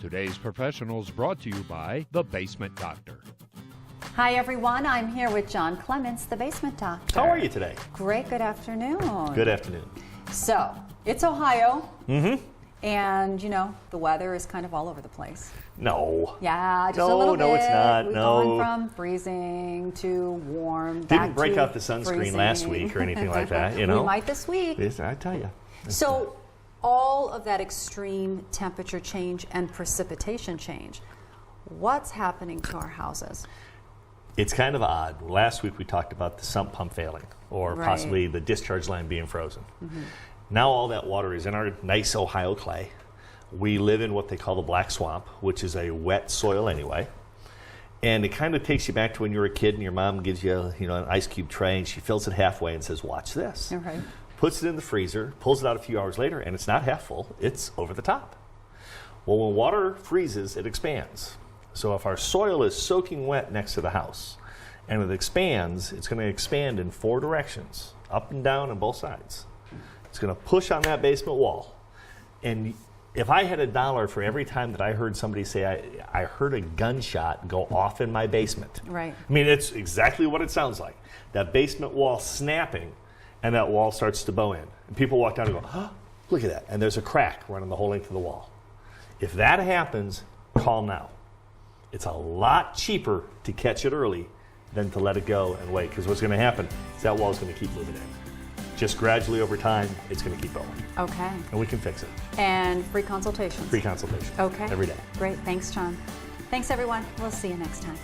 Today's Professionals brought to you by The Basement Doctor. Hi everyone, I'm here with John Clements, the Basement Doctor. How are you today? Great, good afternoon. Good afternoon. So, it's Ohio. And, you know, the weather is kind of all over the place. No. Yeah, just a little bit. No, it's not. We've gone from freezing to warm, back Didn't break to out the sunscreen freezing. last week or anything like that, you know? We might this week. Yes, I tell you. So, all of that extreme temperature change and precipitation change, what's happening to our houses? It's kind of odd. Last week we talked about the sump pump failing or Right. possibly the discharge line being frozen. Now all that water is in our nice Ohio clay. We live in what they call the black swamp, which is a wet soil anyway. And it kind of takes you back to when you were a kid and your mom gives you, an ice cube tray and she fills it halfway and says, watch this. Okay. Puts it in the freezer, pulls it out a few hours later, and it's not half full, it's over the top. Well, when water freezes, it expands. So if our soil is soaking wet next to the house and it expands, it's going to expand in 4 directions, up and down on both sides. It's going to push on that basement wall. And if I had $1 for every time that I heard somebody say, I heard a gunshot go off in my basement. Right. I mean, it's exactly what it sounds like. That basement wall snapping, and that wall starts to bow in. And people walk down and go, oh, look at that. And there's a crack running the whole length of the wall. If that happens, call now. It's a lot cheaper to catch it early than to let it go and wait. Because what's going to happen is that wall is going to keep moving in. Just gradually over time, it's going to keep going. Okay. And we can fix it. And free consultations. Free consultation. Okay. Every day. Great. Thanks, John. Thanks, everyone. We'll see you next time.